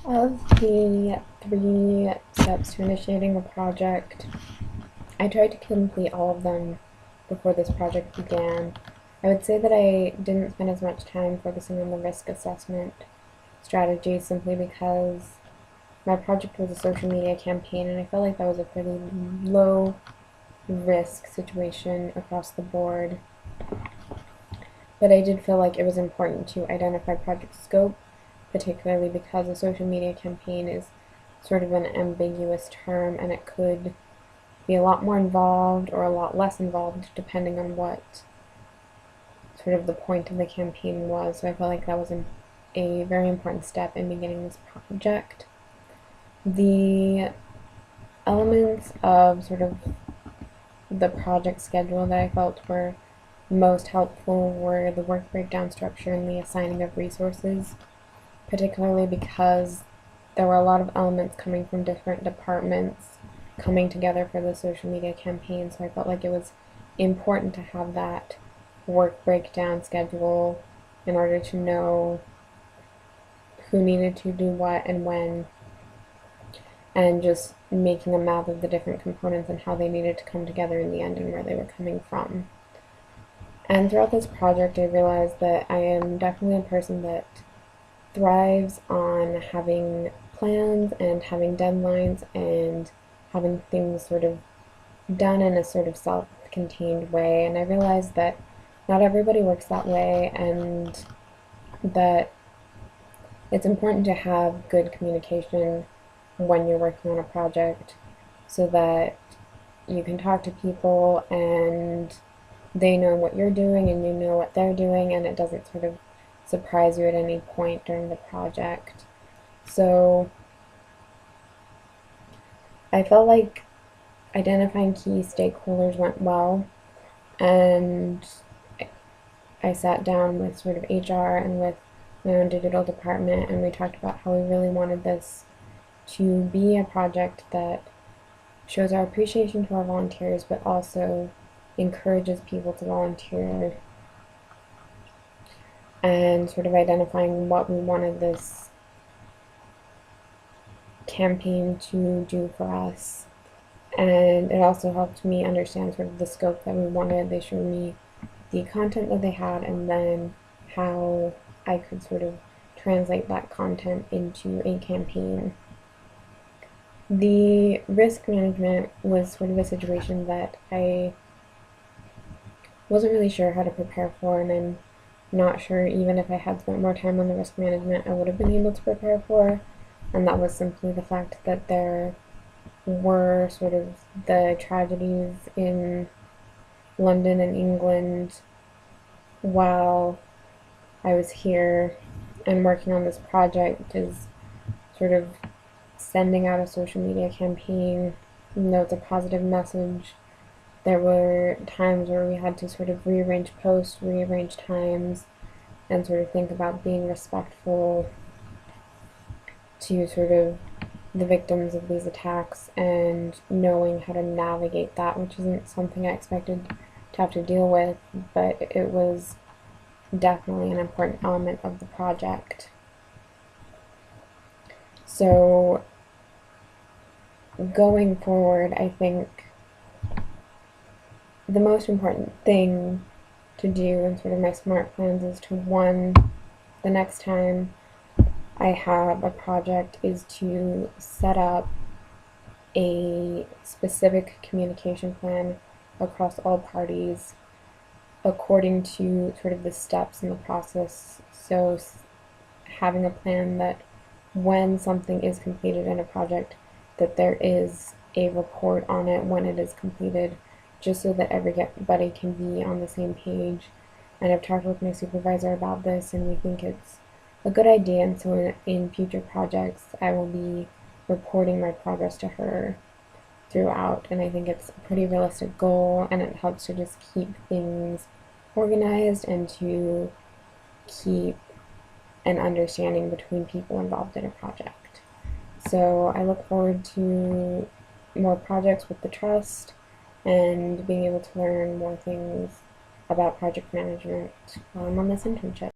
Of the 3 steps to initiating a project, I tried to complete all of them before this project began. I would say that I didn't spend as much time focusing on the risk assessment strategy simply because my project was a social media campaign and I felt like that was a pretty low risk situation across the board. But I did feel like it was important to identify project scope, particularly because a social media campaign is sort of an ambiguous term and it could be a lot more involved or a lot less involved depending on what sort of the point of the campaign was. So I felt like that was a very important step in beginning this project. The elements of sort of the project schedule that I felt were most helpful were the work breakdown structure and the assigning of resources, particularly because there were a lot of elements coming from different departments coming together for the social media campaign, so I felt like it was important to have that work breakdown schedule in order to know who needed to do what and when, and just making a map of the different components and how they needed to come together in the end and where they were coming from. And throughout this project, I realized that I am definitely a person that thrives on having plans and having deadlines and having things sort of done in a sort of self-contained way. And I realized that not everybody works that way and that it's important to have good communication when you're working on a project so that you can talk to people and they know what you're doing and you know what they're doing and it doesn't sort of surprise you at any point during the project. So I felt like identifying key stakeholders went well, and I sat down with sort of HR and with my own digital department and we talked about how we really wanted this to be a project that shows our appreciation to our volunteers but also encourages people to volunteer, and sort of identifying what we wanted this campaign to do for us. And it also helped me understand sort of the scope that we wanted. They showed me the content that they had and then how I could sort of translate that content into a campaign. The risk management was sort of a situation that I wasn't really sure how to prepare for, and I'm not sure even if I had spent more time on the risk management I would have been able to prepare for, and that was simply the fact that there were sort of the tragedies in London and England while I was here, and working on this project is sort of sending out a social media campaign, even though it's a positive message. There were times where we had to sort of rearrange posts, rearrange times, and sort of think about being respectful to sort of the victims of these attacks and knowing how to navigate that, which isn't something I expected to have to deal with, but it was definitely an important element of the project. So going forward, I think the most important thing to do in sort of my SMART plans is to, one, the next time I have a project is to set up a specific communication plan across all parties according to sort of the steps in the process. So having a plan that when something is completed in a project, that there is a report on it when it is completed, just so that everybody can be on the same page. And I've talked with my supervisor about this and we think it's a good idea, and so in future projects I will be reporting my progress to her throughout, and I think it's a pretty realistic goal and it helps to just keep things organized and to keep an understanding between people involved in a project. So I look forward to more projects with the trust and being able to learn more things about project management while I'm on this internship.